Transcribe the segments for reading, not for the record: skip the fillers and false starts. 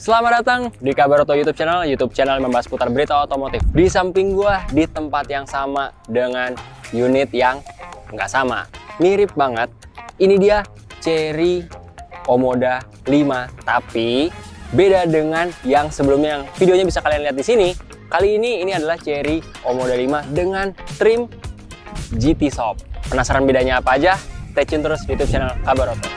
Selamat datang di Kabar Oto YouTube channel yang membahas putar berita otomotif. Di samping gua, di tempat yang sama dengan unit yang nggak sama, mirip banget. Ini dia Chery Omoda 5, tapi beda dengan yang sebelumnya yang videonya bisa kalian lihat di sini. Kali ini adalah Chery Omoda 5 dengan trim GT Shop. Penasaran bedanya apa aja? Stay tune terus di YouTube channel Kabar Oto.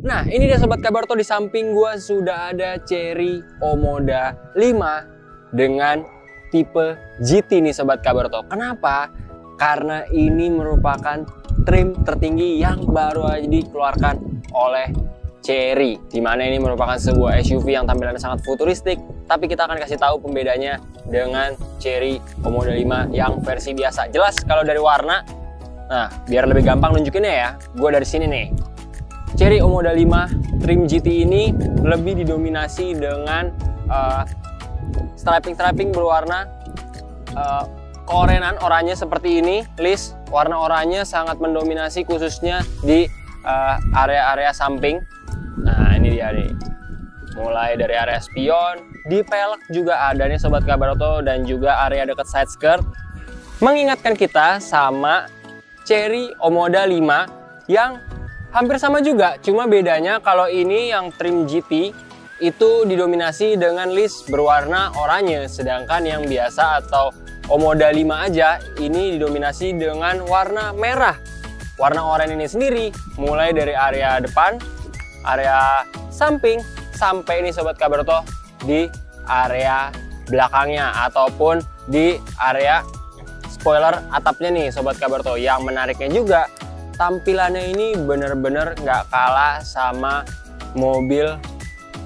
Nah, ini dia Sobat Kabar Oto, di samping gua sudah ada Chery Omoda 5 dengan tipe GT nih Sobat Kabar Oto. Kenapa? Karena ini merupakan trim tertinggi yang baru aja dikeluarkan oleh Chery, dimana ini merupakan sebuah SUV yang tampilannya sangat futuristik. Tapi kita akan kasih tahu pembedanya dengan Chery Omoda 5 yang versi biasa. Jelas kalau dari warna. Nah, biar lebih gampang nunjukinnya ya, gua dari sini nih. Chery Omoda 5 trim GT ini lebih didominasi dengan striping berwarna keorenan oranye seperti ini. List warna oranye sangat mendominasi khususnya di area-area samping. Nah, ini dia nih. Mulai dari area spion, di pelek juga ada nih Sobat Kabar Oto, dan juga area dekat side skirt. Mengingatkan kita sama Chery Omoda 5 yang hampir sama juga, cuma bedanya kalau ini yang trim GT itu didominasi dengan list berwarna oranye, sedangkan yang biasa atau Omoda 5 aja ini didominasi dengan warna merah. Warna oranye ini sendiri mulai dari area depan, area samping, sampai ini Sobat Kabar Oto di area belakangnya ataupun di area spoiler atapnya nih Sobat Kabar Oto. Yang menariknya juga, tampilannya ini bener-bener nggak kalah sama mobil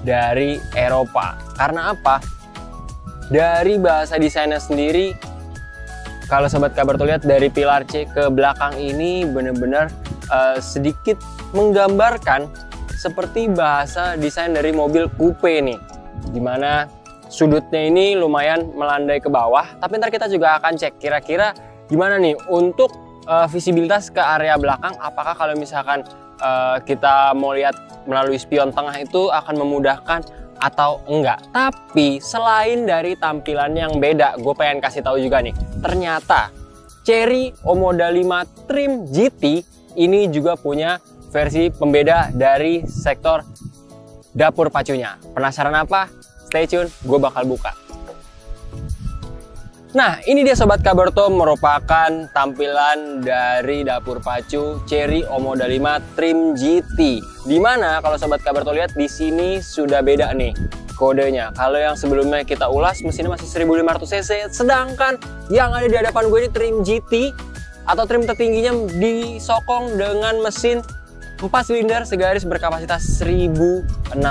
dari Eropa. Karena apa? Dari bahasa desainnya sendiri, kalau Sobat Kabar Oto lihat dari pilar C ke belakang ini bener-bener sedikit menggambarkan seperti bahasa desain dari mobil coupe nih. Dimana sudutnya ini lumayan melandai ke bawah, tapi ntar kita juga akan cek kira-kira gimana nih untuk visibilitas ke area belakang. Apakah kalau misalkan kita mau lihat melalui spion tengah itu akan memudahkan atau enggak. Tapi selain dari tampilan yang beda, gue pengen kasih tahu juga nih, ternyata Chery Omoda 5 trim GT ini juga punya versi pembeda dari sektor dapur pacunya. Penasaran apa? Stay tune, gue bakal buka. Nah, ini dia Sobat Kabar Oto, merupakan tampilan dari dapur pacu Chery Omoda 5 trim GT. Dimana kalau Sobat Kabar Oto lihat di sini sudah beda nih kodenya. Kalau yang sebelumnya kita ulas mesinnya masih 1500 cc, sedangkan yang ada di hadapan gue ini trim GT atau trim tertingginya disokong dengan mesin 4 silinder segaris berkapasitas 1600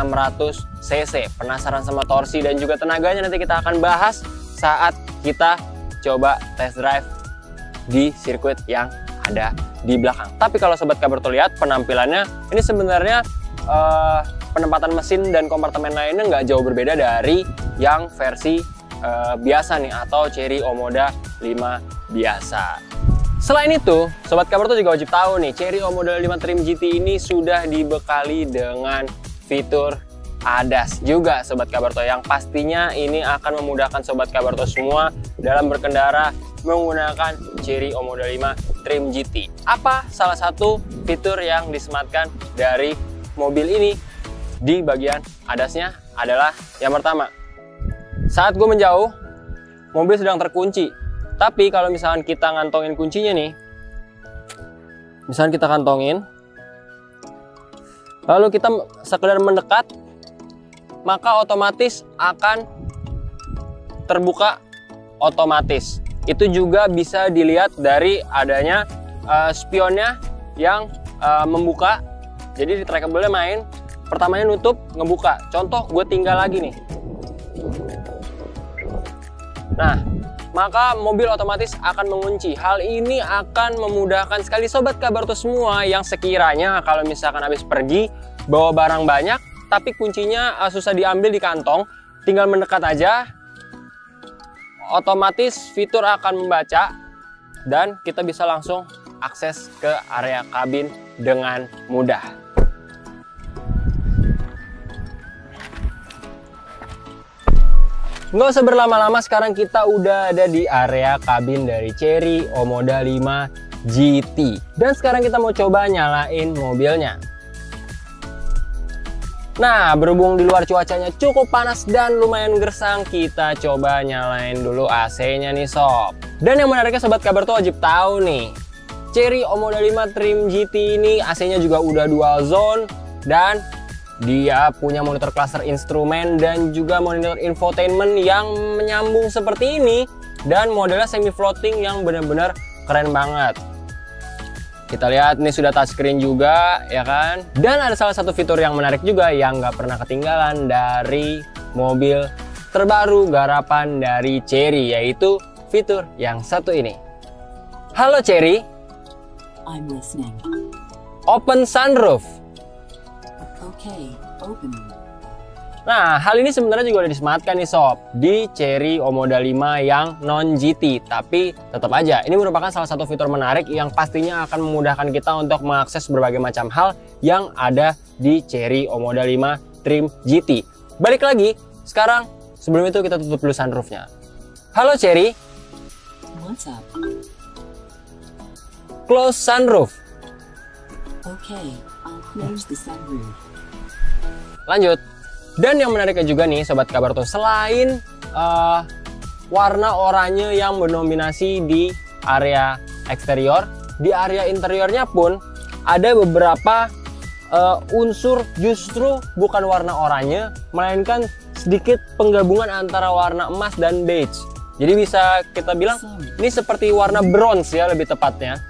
cc. Penasaran sama torsi dan juga tenaganya? Nanti kita akan bahas saat kita coba test drive di sirkuit yang ada di belakang. Tapi kalau Sobat Kabar Oto lihat penampilannya, ini sebenarnya penempatan mesin dan kompartemen lainnya nggak jauh berbeda dari yang versi biasa nih, atau Chery Omoda 5 biasa. Selain itu, Sobat Kabar Oto juga wajib tahu nih, Chery Omoda 5 trim GT ini sudah dibekali dengan fitur ADAS juga Sobat Kabar Oto, yang pastinya ini akan memudahkan Sobat Kabar Oto semua dalam berkendara menggunakan Chery Omoda 5 trim GT. Apa salah satu fitur yang disematkan dari mobil ini di bagian ADAS-nya adalah yang pertama, saat gue menjauh mobil sedang terkunci, tapi kalau misalkan kita ngantongin kuncinya nih, misalkan kita kantongin lalu kita sekedar mendekat, maka otomatis akan terbuka otomatis. Itu juga bisa dilihat dari adanya spionnya yang membuka. Jadi di trackable-nya main, pertamanya nutup, ngebuka. Contoh gue tinggal lagi nih. Nah, maka mobil otomatis akan mengunci. Hal ini akan memudahkan sekali Sobat Kabarto semua yang sekiranya kalau misalkan habis pergi bawa barang banyak, tapi kuncinya susah diambil di kantong, tinggal mendekat aja, otomatis fitur akan membaca dan kita bisa langsung akses ke area kabin dengan mudah. Nggak usah berlama-lama, sekarang kita udah ada di area kabin dari Chery Omoda 5 GT. Dan sekarang kita mau coba nyalain mobilnya. Nah, berhubung di luar cuacanya cukup panas dan lumayan gersang, kita coba nyalain dulu AC-nya nih sob. Dan yang menariknya Sobat Kabarto wajib tahu nih, Chery Omoda 5 Trim GT ini AC-nya juga udah dual zone dan dia punya monitor cluster instrumen dan juga monitor infotainment yang menyambung seperti ini. Dan modelnya semi floating yang benar-benar keren banget. Kita lihat ini sudah touchscreen juga ya kan. Dan ada salah satu fitur yang menarik juga yang nggak pernah ketinggalan dari mobil terbaru garapan dari Chery, yaitu fitur yang satu ini. Halo Chery, I'm listening. Open sunroof. Okay, open. Nah, hal ini sebenarnya juga udah disematkan nih sob di Chery Omoda 5 yang non GT, tapi tetap aja ini merupakan salah satu fitur menarik yang pastinya akan memudahkan kita untuk mengakses berbagai macam hal yang ada di Chery Omoda 5 Trim GT. Balik lagi, sekarang sebelum itu kita tutup dulu sunroofnya. Halo Chery. What's up? Close sunroof. Okay, I'll close the sunroof. Lanjut. Dan yang menariknya juga nih Sobat Kabarto, selain warna oranye yang mendominasi di area eksterior, di area interiornya pun ada beberapa unsur justru bukan warna oranye, melainkan sedikit penggabungan antara warna emas dan beige. Jadi bisa kita bilang ini seperti warna bronze ya, lebih tepatnya.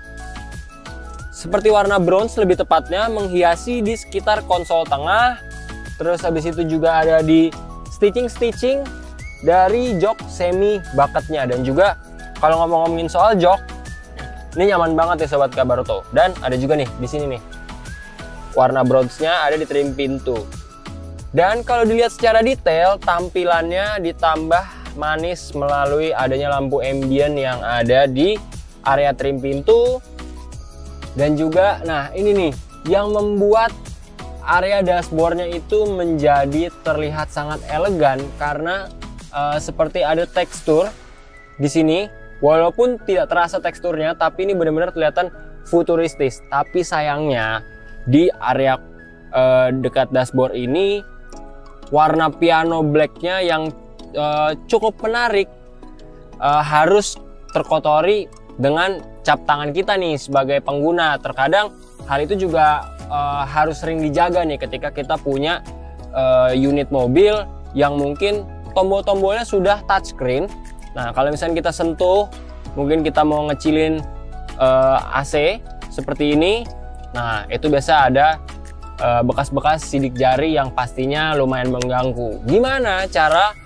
Seperti warna bronze lebih tepatnya, menghiasi di sekitar konsol tengah. Terus habis itu juga ada di stitching dari jok semi bucketnya. Dan juga kalau ngomongin soal jok, ini nyaman banget ya Sobat Kabarto. Dan ada juga nih di sini nih, warna bronze-nya ada di trim pintu. Dan kalau dilihat secara detail, tampilannya ditambah manis melalui adanya lampu ambient yang ada di area trim pintu. Dan juga, nah ini nih yang membuat area dashboardnya itu menjadi terlihat sangat elegan karena seperti ada tekstur di sini. Walaupun tidak terasa teksturnya, tapi ini benar-benar kelihatan futuristis. Tapi sayangnya di area dekat dashboard ini warna piano blacknya yang cukup menarik harus terkotori dengan cap tangan kita nih sebagai pengguna. Terkadang hal itu juga harus sering dijaga nih ketika kita punya unit mobil yang mungkin tombol-tombolnya sudah touchscreen. Nah, kalau misalnya kita sentuh, mungkin kita mau ngecilin AC seperti ini, nah itu biasa ada bekas-bekas sidik jari yang pastinya lumayan mengganggu. Gimana cara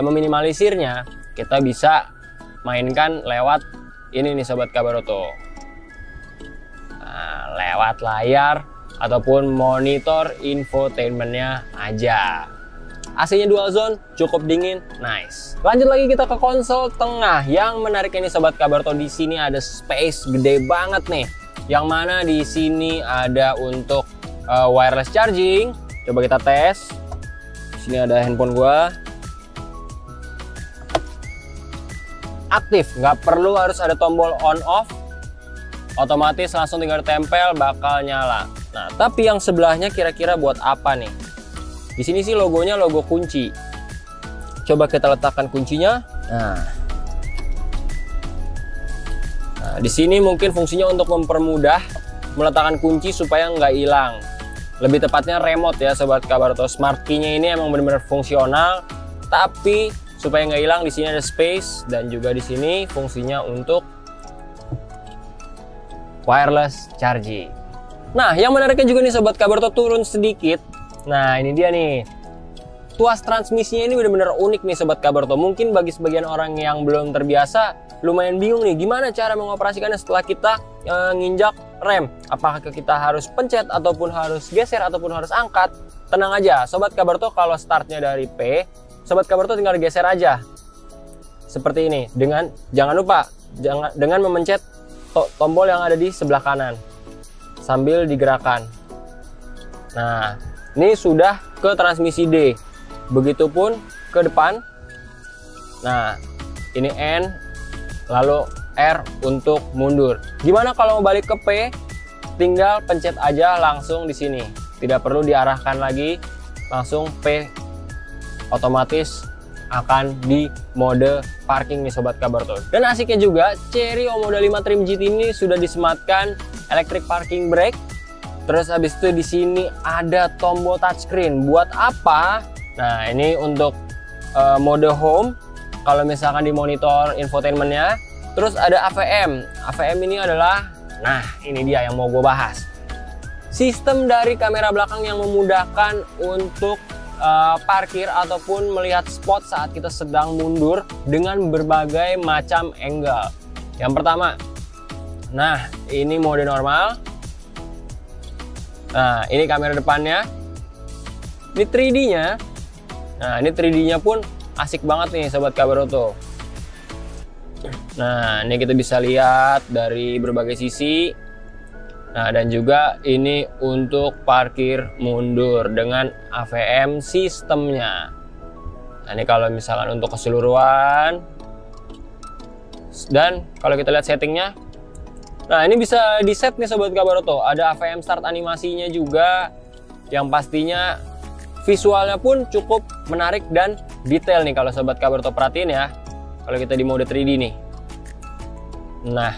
meminimalisirnya? Kita bisa mainkan lewat ini nih Sobat Kabarto. Nah, lewat layar ataupun monitor infotainmentnya aja. AC-nya dual zone, cukup dingin, nice. Lanjut lagi kita ke konsol tengah. Yang menariknya nih Sobat Kabarto, di sini ada space gede banget nih. Yang mana di sini ada untuk wireless charging. Coba kita tes. Di sini ada handphone gua. Aktif, nggak perlu harus ada tombol on off. Otomatis langsung tinggal tempel bakal nyala. Nah, tapi yang sebelahnya kira-kira buat apa nih? Di sini sih logonya logo kunci. Coba kita letakkan kuncinya. Nah, di sini mungkin fungsinya untuk mempermudah meletakkan kunci supaya nggak hilang. Lebih tepatnya remote ya Sobat Kabarto. Smart key-nya ini emang benar-benar fungsional, tapi supaya nggak hilang di sini ada space dan juga di sini fungsinya untuk wireless charging. Nah, yang menariknya juga nih Sobat Kabarto, turun sedikit. Nah, ini dia nih. tuas transmisinya ini benar-benar unik nih Sobat Kabarto. Mungkin bagi sebagian orang yang belum terbiasa lumayan bingung nih gimana cara mengoperasikannya setelah kita nginjak rem. Apakah kita harus pencet ataupun harus geser ataupun harus angkat? Tenang aja Sobat Kabarto, kalau startnya dari P, Sobat Kabarto tinggal geser aja seperti ini. Jangan lupa dengan memencet tombol yang ada di sebelah kanan sambil digerakkan. Nah, ini sudah ke transmisi D. Begitupun ke depan. Nah, ini N, lalu R untuk mundur. Gimana kalau mau balik ke P? Tinggal pencet aja langsung di sini. Tidak perlu diarahkan lagi, langsung P otomatis akan di mode parking nih Sobat Kabarto. Dan asiknya juga, Chery Omoda 5 Trim GT ini sudah disematkan electric parking brake. Terus habis itu di sini ada tombol touchscreen. Buat apa? Nah, ini untuk mode home. Kalau misalkan di monitor infotainmentnya. Terus ada AVM. AVM ini adalah, nah ini dia yang mau gue bahas. Sistem dari kamera belakang yang memudahkan untuk parkir ataupun melihat spot saat kita sedang mundur dengan berbagai macam angle. Yang pertama, nah ini mode normal. Nah ini kamera depannya. Ini 3D-nya. Nah ini 3D-nya pun asik banget nih Sobat Kabarto. Nah ini kita bisa lihat dari berbagai sisi. Nah dan juga ini untuk parkir mundur dengan AVM sistemnya. Nah ini kalau misalkan untuk keseluruhan. Dan kalau kita lihat settingnya, nah ini bisa di set nih Sobat Kabarto. Ada AVM start animasinya juga, yang pastinya visualnya pun cukup menarik dan detail nih kalau Sobat Kabarto perhatiin ya. Kalau kita di mode 3D nih. Nah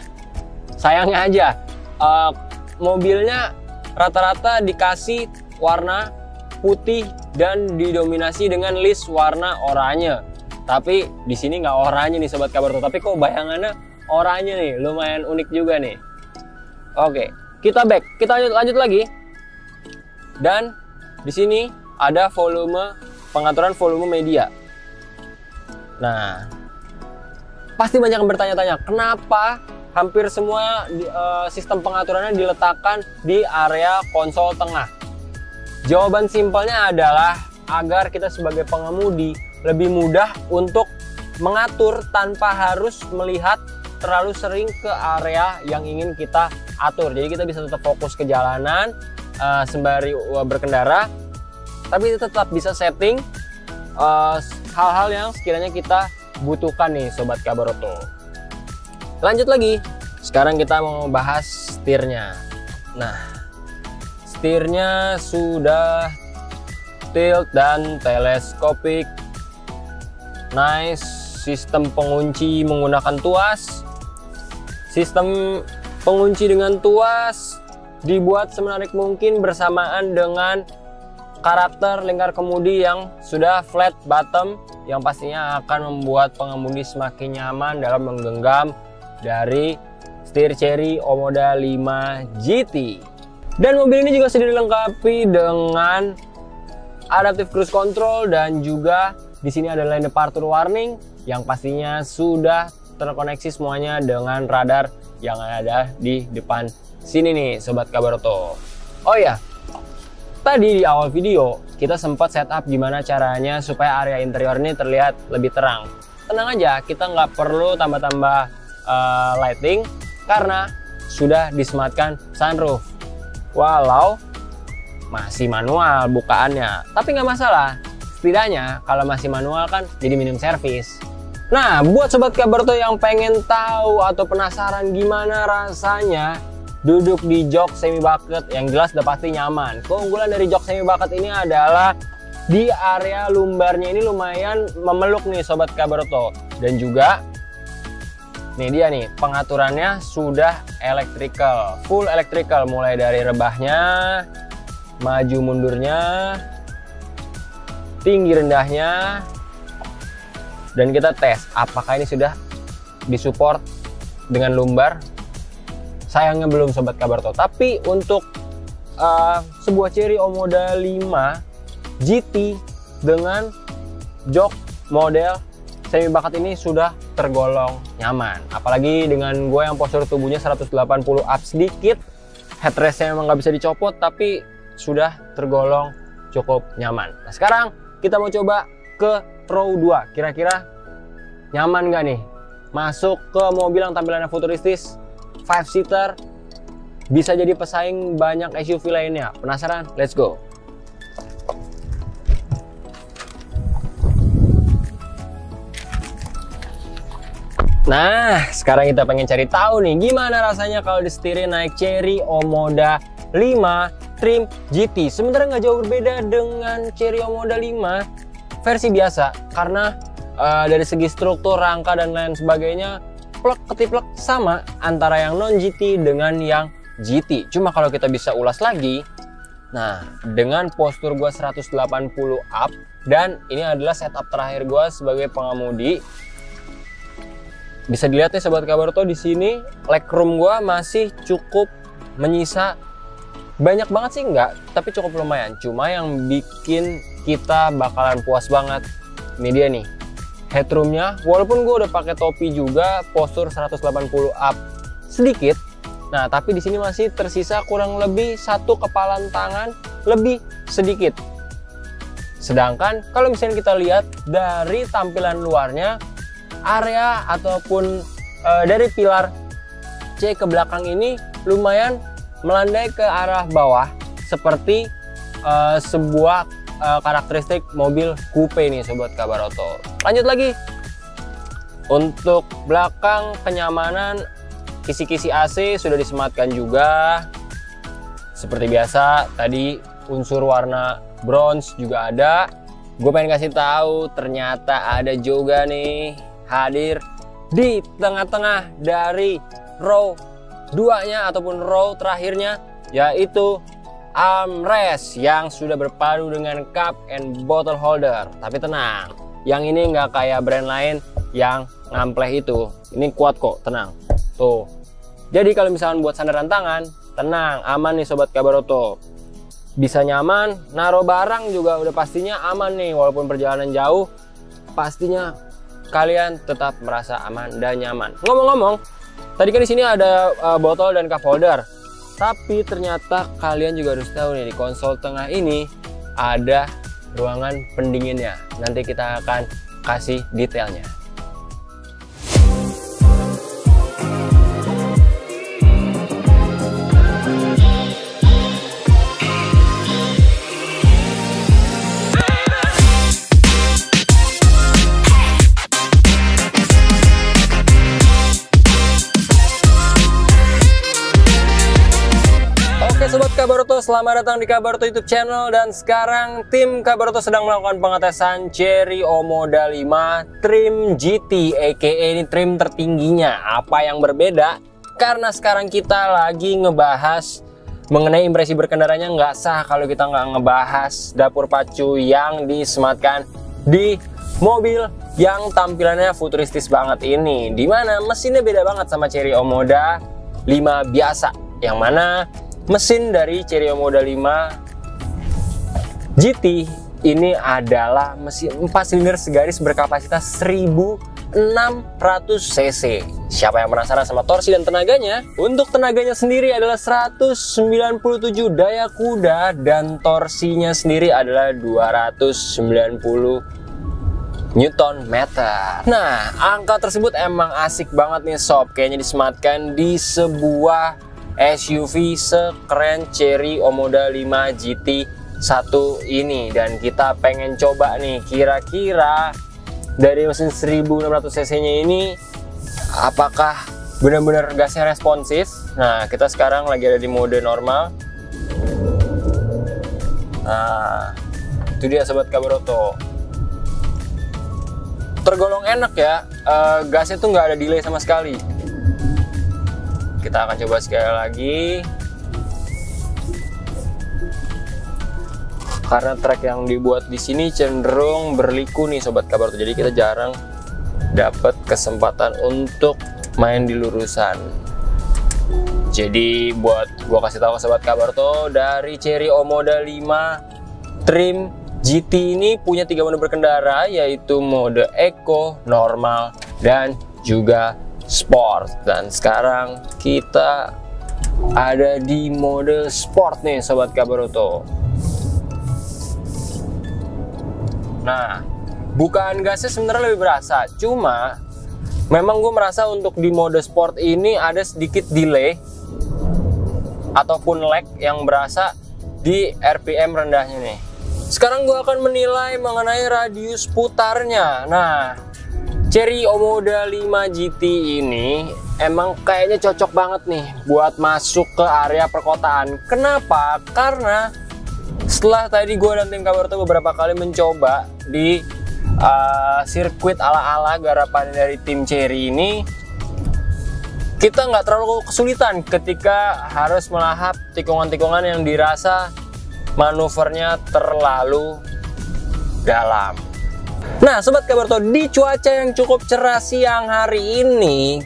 sayangnya aja mobilnya rata-rata dikasih warna putih dan didominasi dengan list warna oranye. Tapi di sini nggak oranye nih Sobat Kabarto, tapi kok bayangannya oranye nih, lumayan unik juga nih. Oke, kita back, kita lanjut lagi. Dan di sini ada pengaturan volume media. Nah, pasti banyak yang bertanya-tanya, kenapa hampir semua sistem pengaturannya diletakkan di area konsol tengah? Jawaban simpelnya adalah agar kita sebagai pengemudi lebih mudah untuk mengatur tanpa harus melihat terlalu sering ke area yang ingin kita atur. Jadi kita bisa tetap fokus ke jalanan sembari berkendara, tapi tetap bisa setting hal-hal yang sekiranya kita butuhkan nih Sobat Kabarto. Lanjut lagi, sekarang kita mau bahas setirnya. Nah, setirnya sudah tilt dan teleskopik. Nice. Sistem pengunci menggunakan tuas. Sistem pengunci dengan tuas dibuat semenarik mungkin bersamaan dengan karakter lingkar kemudi yang sudah flat bottom, yang pastinya akan membuat pengemudi semakin nyaman dalam menggenggam dari setir Chery Omoda 5 GT. Dan mobil ini juga sudah dilengkapi dengan adaptive cruise control dan juga di sini ada lane departure warning yang pastinya sudah terkoneksi semuanya dengan radar yang ada di depan sini nih Sobat Kabarto. Oh ya, tadi di awal video kita sempat setup gimana caranya supaya area interior ini terlihat lebih terang. Tenang aja, kita nggak perlu tambah-tambah lighting karena sudah disematkan sunroof. Walau masih manual bukaannya, tapi nggak masalah. Setidaknya kalau masih manual kan jadi minim servis. Nah, buat Sobat Kabarto yang pengen tahu atau penasaran gimana rasanya duduk di jok semi bucket, yang jelas udah pasti nyaman. Keunggulan dari jok semi bucket ini adalah di area lumbarnya ini lumayan memeluk nih Sobat Kabarto. Dan juga nih dia nih, pengaturannya sudah electrical, full electrical, mulai dari rebahnya, maju mundurnya, tinggi rendahnya. Dan kita tes apakah ini sudah disupport dengan lumbar. Sayangnya belum Sobat Kabarto. Tapi untuk sebuah Chery Omoda 5 GT dengan jok model semi bakat ini sudah tergolong nyaman. Apalagi dengan gue yang postur tubuhnya 180 up sedikit, headrestnya emang nggak bisa dicopot, tapi sudah tergolong cukup nyaman. Nah sekarang kita mau coba ke row 2. Kira-kira nyaman nggak nih? Masuk ke mobil yang tampilannya futuristis, 5-seater, bisa jadi pesaing banyak SUV lainnya. Penasaran? Let's go! Nah, sekarang kita pengen cari tahu nih gimana rasanya kalau disetirin naik Chery Omoda 5 trim GT. Sebenarnya nggak jauh berbeda dengan Chery Omoda 5 versi biasa, karena dari segi struktur, rangka dan lain sebagainya plek ketiplek sama antara yang non GT dengan yang GT. Cuma kalau kita bisa ulas lagi, nah dengan postur gue 180 up dan ini adalah setup terakhir gue sebagai pengemudi. Bisa dilihat nih sobat Kabaroto, di sini legroom gua masih cukup menyisa. Banyak banget sih enggak, tapi cukup lumayan. Cuma yang bikin kita bakalan puas banget ini dia nih, headroomnya. Walaupun gua udah pakai topi juga, postur 180 up sedikit. Nah, tapi di sini masih tersisa kurang lebih 1 kepalan tangan lebih sedikit. Sedangkan kalau misalnya kita lihat dari tampilan luarnya, area ataupun dari pilar C ke belakang ini lumayan melandai ke arah bawah seperti sebuah karakteristik mobil coupe nih sobat Kabaroto. Lanjut lagi, untuk belakang kenyamanan, kisi-kisi AC sudah disematkan juga seperti biasa. Tadi unsur warna bronze juga ada. Gue pengen kasih tahu ternyata ada juga nih hadir di tengah-tengah dari row 2-nya ataupun row terakhirnya, yaitu armrest yang sudah berpadu dengan cup and bottle holder. Tapi tenang, yang ini nggak kayak brand lain yang ngampleh itu. Ini kuat kok, tenang. Tuh. Jadi kalau misalkan buat sandaran tangan, tenang, aman nih sobat Kabaroto. Bisa nyaman, naruh barang juga udah pastinya aman nih. Walaupun perjalanan jauh, pastinya kalian tetap merasa aman dan nyaman. Ngomong-ngomong, tadi kan di sini ada botol dan cup holder. Tapi ternyata kalian juga harus tahu nih, di konsol tengah ini ada ruangan pendinginnya. Nanti kita akan kasih detailnya. Sobat Kabaroto, selamat datang di Kabaroto YouTube channel. Dan sekarang tim Kabaroto sedang melakukan pengetesan Chery Omoda 5 trim GT, aka ini trim tertingginya. Apa yang berbeda? Karena sekarang kita lagi ngebahas mengenai impresi berkendaranya. Nggak sah kalau kita nggak ngebahas dapur pacu yang disematkan di mobil yang tampilannya futuristis banget ini. Dimana mesinnya beda banget sama Chery Omoda 5 biasa, yang mana mesin dari Chery Omoda 5 GT ini adalah mesin 4 silinder segaris berkapasitas 1600 cc. Siapa yang penasaran sama torsi dan tenaganya? Untuk tenaganya sendiri adalah 197 daya kuda dan torsinya sendiri adalah 290 Newton meter. Nah, angka tersebut emang asik banget nih sob. Kayaknya disematkan di sebuah SUV sekeren Chery Omoda 5 GT 1 ini. Dan kita pengen coba nih, kira-kira dari mesin 1600 cc nya ini apakah benar-benar gasnya responsif. Nah, kita sekarang lagi ada di mode normal. Nah, itu dia sobat Kabaroto, tergolong enak ya. Gasnya tuh nggak ada delay sama sekali. Kita akan coba sekali lagi. Karena trek yang dibuat di sini cenderung berliku nih sobat Kabaroto, jadi kita jarang dapat kesempatan untuk main di lurusan. Jadi buat gua kasih tahu ke sobat Kabaroto, dari Chery Omoda 5 trim GT ini punya 3 mode berkendara, yaitu mode Eco, Normal, dan juga Sport. Dan sekarang kita ada di mode Sport nih Sobat Kabaroto. Nah, bukaan gasnya sebenarnya lebih berasa, cuma memang gue merasa untuk di mode Sport ini ada sedikit delay ataupun lag yang berasa di RPM rendahnya nih. Sekarang gue akan menilai mengenai radius putarnya. Nah, Chery Omoda 5 GT ini emang kayaknya cocok banget nih buat masuk ke area perkotaan. Kenapa? Karena setelah tadi gue dan tim Kabaroto beberapa kali mencoba di sirkuit ala-ala garapan dari tim Chery ini, kita nggak terlalu kesulitan ketika harus melahap tikungan-tikungan yang dirasa manuvernya terlalu dalam. Nah, Sobat Kabaroto, di cuaca yang cukup cerah siang hari ini,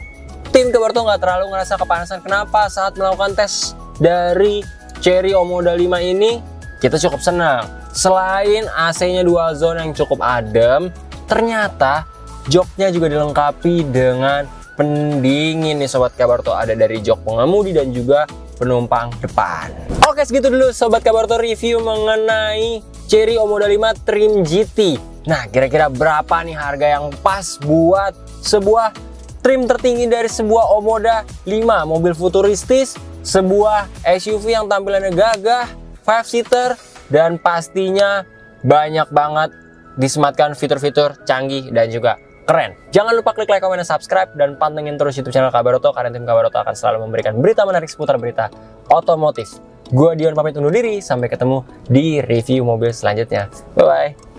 tim Kabaroto nggak terlalu ngerasa kepanasan. Kenapa? Saat melakukan tes dari Chery Omoda 5 ini, kita cukup senang. Selain AC-nya dual zone yang cukup adem, ternyata joknya juga dilengkapi dengan pendingin nih Sobat Kabaroto. Ada dari jok pengemudi dan juga penumpang depan. Oke, segitu dulu Sobat Kabaroto review mengenai Chery Omoda 5 Trim GT. Nah, kira-kira berapa nih harga yang pas buat sebuah trim tertinggi dari sebuah Omoda 5? Mobil futuristis, sebuah SUV yang tampilannya gagah, 5-seater, dan pastinya banyak banget disematkan fitur-fitur canggih dan juga keren. Jangan lupa klik like, komen, dan subscribe, dan pantengin terus YouTube channel Kabaroto karena tim Kabaroto akan selalu memberikan berita menarik seputar berita otomotif. Gua Dion pamit undur diri, sampai ketemu di review mobil selanjutnya. Bye bye.